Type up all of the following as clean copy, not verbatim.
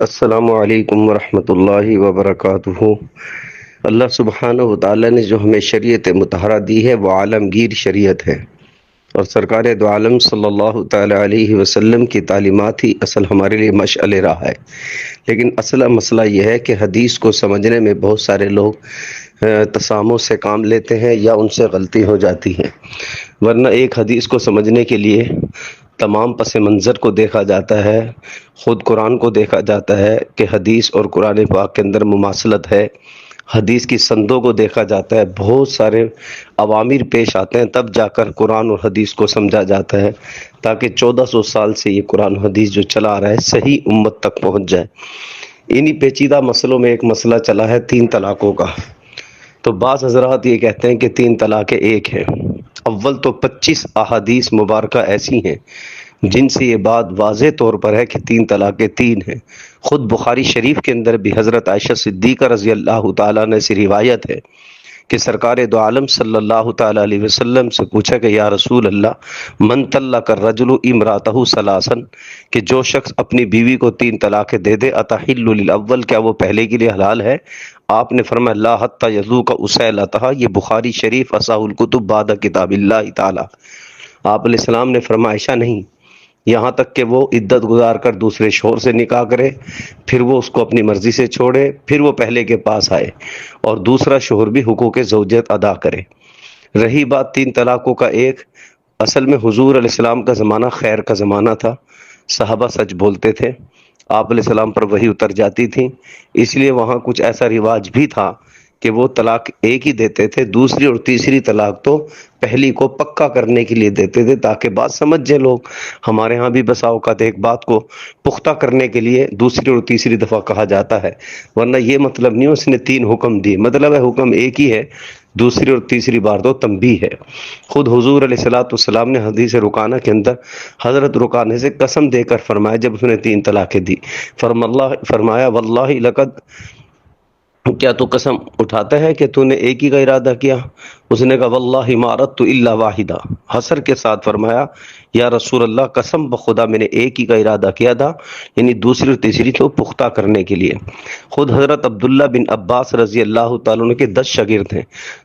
السلام علیکم ورحمۃ اللہ وبرکاتہ۔ اللہ سبحانہ و تعالیٰ نے جو ہمیں شریعت مطہرہ دی ہے وہ عالمگیر شریعت ہے، اور سرکار دو عالم صلی اللہ تعالیٰ علیہ وسلم کی تعلیمات ہی اصل ہمارے لیے مشعل راہ ہے۔ لیکن اصل مسئلہ یہ ہے کہ حدیث کو سمجھنے میں بہت سارے لوگ تسامح سے کام لیتے ہیں یا ان سے غلطی ہو جاتی ہے، ورنہ ایک حدیث کو سمجھنے کے لیے تمام پس منظر کو دیکھا جاتا ہے، خود قرآن کو دیکھا جاتا ہے کہ حدیث اور قرآن پاک کے اندر مماثلت ہے، حدیث کی سندوں کو دیکھا جاتا ہے، بہت سارے عوامر پیش آتے ہیں، تب جا کر قرآن اور حدیث کو سمجھا جاتا ہے، تاکہ 1400 سال سے یہ قرآن و حدیث جو چلا آ رہا ہے صحیح امت تک پہنچ جائے۔ انہی پیچیدہ مسئلوں میں ایک مسئلہ چلا ہے 3 طلاقوں کا۔ تو بعض حضرات یہ کہتے ہیں کہ 3 طلاقیں ایک ہیں۔ اول تو 25 احادیث مبارکہ ایسی ہیں جن سے یہ بات واضح طور پر ہے کہ 3 طلاقیں 3 ہیں۔ خود بخاری شریف کے اندر بھی حضرت عائشہ صدیقہ رضی اللہ تعالیٰ عنہ سے روایت ہے کہ سرکار دو عالم صلی اللہ تعالیٰ علیہ وسلم سے پوچھا کہ یا رسول اللہ من طلق الرجل امرأتہ ثلاثا، کہ جو شخص اپنی بیوی کو 3 طلاقیں دے دے اتحل للاول، کیا وہ پہلے کے لیے حلال ہے؟ آپ نے فرمایا لا حتی یذوق اسیلتھا، یہ بخاری شریف اصح الکتب بعد کتاب اللہ تعالی۔ آپ علیہ السلام نے فرمایا عائشہ نہیں، یہاں تک کہ وہ عدت گزار کر دوسرے شوہر سے نکاح کرے، پھر وہ اس کو اپنی مرضی سے چھوڑے، پھر وہ پہلے کے پاس آئے اور دوسرا شوہر بھی حقوق زوجیت ادا کرے۔ رہی بات 3 طلاقوں کا ایک، اصل میں حضور علیہ السلام کا زمانہ خیر کا زمانہ تھا، صحابہ سچ بولتے تھے، آپ علیہ السلام پر وحی اتر جاتی تھی، اس لیے وہاں کچھ ایسا رواج بھی تھا کہ وہ طلاق ایک ہی دیتے تھے، دوسری اور تیسری طلاق تو پہلی کو پکا کرنے کے لیے دیتے تھے تاکہ بات سمجھ جائے لوگ۔ ہمارے ہاں بھی بسا اوقات ایک بات کو پختہ کرنے کے لیے دوسری اور تیسری دفعہ کہا جاتا ہے، ورنہ یہ مطلب نہیں اس نے 3 حکم دیے، مطلب ہے حکم ایک ہی ہے، دوسری اور تیسری بار تو تنبیہ ہے۔ خود حضور علیہ الصلوۃ والسلام نے حدیث رکانہ کے اندر حضرت رکانہ سے قسم دے کر فرمایا جب اس نے 3 طلاقیں دی، فرمایا واللہ لقد، کیا تو قسم اٹھاتا ہے کہ تو نے ایک ہی کا ارادہ کیا؟ اس نے کہا واللہ ما اردت الا واحدہ، حسر کے ساتھ فرمایا یا رسول اللہ قسم بخدا میں نے ایک ہی کا ارادہ کیا تھا، یعنی دوسری اور تیسری تو پختہ کرنے کے لیے۔ خود حضرت عبداللہ بن عباس رضی اللہ تعالیٰ عنہ کے 10 شاگرد ہیں،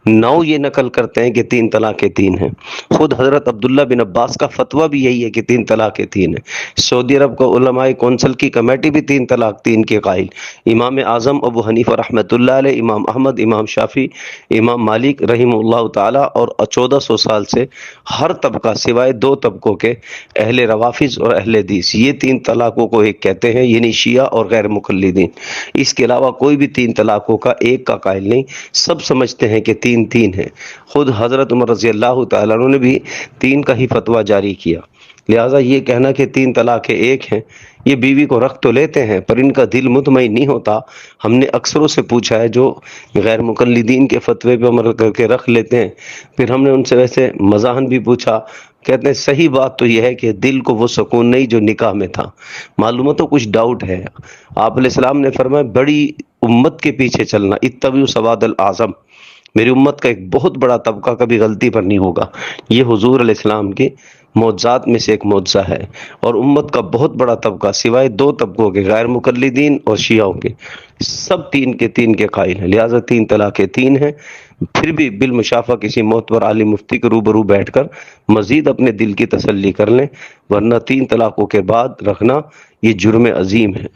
9 یہ نقل کرتے ہیں کہ 3 طلاقیں 3 ہیں۔ خود حضرت عبداللہ بن عباس کا فتویٰ بھی یہی ہے کہ 3 طلاقیں 3 ہیں۔ سعودی عرب کا علماء کونسل کی کمیٹی بھی 3 طلاق 3 کے قائل، امام اعظم ابو حنیفہ رحمۃ اللہ علیہ، امام احمد، امام شافعی، امام مالک رحمہ اللہ تعالی، اور 1400 سال سے ہر طبقہ سوائے 2 طبقوں کے اہل روافض اور اہل حدیث یہ 3 طلاقوں کو ایک کہتے ہیں، یعنی شیعہ اور غیر مقلدین۔ اس کے علاوہ کوئی بھی 3 طلاقوں کا ایک کا قائل نہیں، سب سمجھتے ہیں کہ 3 3 ہیں۔ خود حضرت عمر رضی اللہ تعالیٰ عنہ نے بھی 3 کا ہی فتویٰ جاری کیا۔ لہٰذا یہ کہنا کہ 3 طلاقیں ایک ہیں، یہ بیوی کو رکھ تو لیتے ہیں پر ان کا دل مطمئن نہیں ہوتا۔ ہم نے اکثروں سے پوچھا ہے جو غیر مقلدین کے فتوے پہ عمل کر کے رکھ لیتے ہیں، پھر ہم نے ان سے ویسے مزاحن بھی پوچھا، کہتے ہیں صحیح بات تو یہ ہے کہ دل کو وہ سکون نہیں جو نکاح میں تھا، معلوم تو کچھ ڈاؤٹ ہے۔ آپ علیہ السلام نے فرمایا بڑی امت کے پیچھے چلنا، اتبعوا سواد الاعظم، میری امت کا ایک بہت بڑا طبقہ کبھی غلطی پر نہیں ہوگا۔ یہ حضور علیہ السلام کے معجزات میں سے ایک معجزہ ہے، اور امت کا بہت بڑا طبقہ سوائے 2 طبقوں کے غیر مقلدین اور شیعوں کے سب 3 کے 3 کے قائل ہیں۔ لہٰذا 3 طلاقیں 3 ہیں، پھر بھی بالمشافہ کسی معتبر عالم مفتی کے روبرو بیٹھ کر مزید اپنے دل کی تسلی کر لیں، ورنہ 3 طلاقوں کے بعد رکھنا یہ جرم عظیم ہے۔